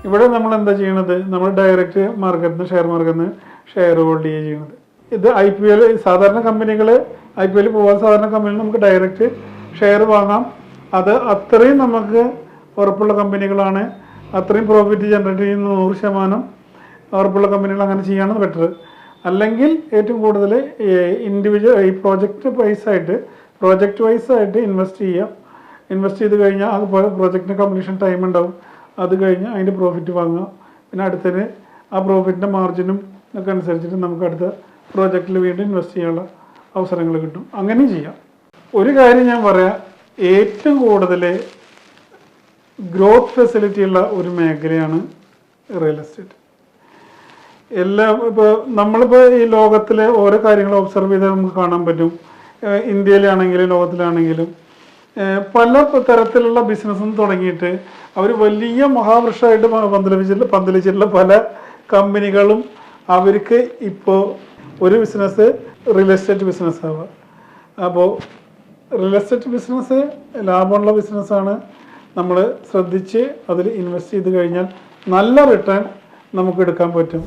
ഇവിടെ നമ്മൾ എന്താ ചെയ്യണത്? നമ്മൾ ഡയറക്റ്റ് മാർക്കറ്റിൽ നിന്ന് ഷെയർ മാർക്കറ്റിൽ നിന്ന് ഷെയർ ഹോൾഡ് ചെയ്യുക ചെയ്യുന്നത്. ഇത് IPO സാധാരണ കമ്പനികൾ IPO പോകാത്ത സാധാരണ കമ്പനികൾ നമുക്ക് ഡയറക്റ്റ് ഷെയർ വാങ്ങാം. അത് അത്രയും നമുക്ക് ഉറപ്പുള്ള കമ്പനികളാണ്, അത്രയും പ്രോഫിറ്റ് ജനറേറ്റ് ചെയ്യുന്ന 100% ഉറപ്പുള്ള കമ്പനികൾ അങ്ങനെ ചെയ്യാണ് ബെറ്റർ. അല്ലെങ്കിൽ ഏറ്റവും കൂടുതൽ ഇൻഡിവിജ്വൽ ഈ പ്രോജക്റ്റ് വൈസ് ആയിട്ട് ഇൻവെസ്റ്റ് ചെയ്യാം. ഇൻവെസ്റ്റ് ചെയ്ത് കഴിഞ്ഞാൽ അത് പ്രോജക്റ്റിന് കംപ്ലീഷൻ ടൈം ഉണ്ടാവും. അത് കഴിഞ്ഞ് അതിൻ്റെ പ്രോഫിറ്റ് വാങ്ങുക. പിന്നെ അടുത്തതിന് ആ പ്രോഫിറ്റിൻ്റെ മാർജിനും ഒക്കെ അനുസരിച്ചിട്ട് നമുക്ക് അടുത്ത പ്രോജക്റ്റിൽ വീണ്ടും ഇൻവെസ്റ്റ് ചെയ്യാനുള്ള അവസരങ്ങൾ കിട്ടും. അങ്ങനെയും ചെയ്യാം. ഒരു കാര്യം ഞാൻ പറയാം, ഏറ്റവും കൂടുതൽ ഗ്രോത്ത് ഫെസിലിറ്റി ഉള്ള ഒരു മേഖലയാണ് റിയൽ എസ്റ്റേറ്റ്. നമ്മളിപ്പോൾ ഈ ലോകത്തിലെ ഓരോ കാര്യങ്ങൾ ഒബ്സർവ് ചെയ്താൽ നമുക്ക് കാണാൻ പറ്റും. ഇന്ത്യയിലാണെങ്കിലും ലോകത്തിലാണെങ്കിലും പല തരത്തിലുള്ള ബിസിനസ്സും തുടങ്ങിയിട്ട് അവർ വലിയ മഹാവൃക്ഷമായിട്ട് പന്തലിച്ചിട്ടുള്ള പല കമ്പനികളും അവർക്ക് ഇപ്പോൾ ഒരു ബിസിനസ് റിയൽ എസ്റ്റേറ്റ് ബിസിനസ് ആവുക. അപ്പോൾ റിയൽ എസ്റ്റേറ്റ് ബിസിനസ് ലാഭമുള്ള ബിസിനസ്സാണ്. നമ്മൾ ശ്രദ്ധിച്ച് അതിൽ ഇൻവെസ്റ്റ് ചെയ്ത് കഴിഞ്ഞാൽ നല്ല റിട്ടേൺ നമുക്ക് എടുക്കാൻ പറ്റും.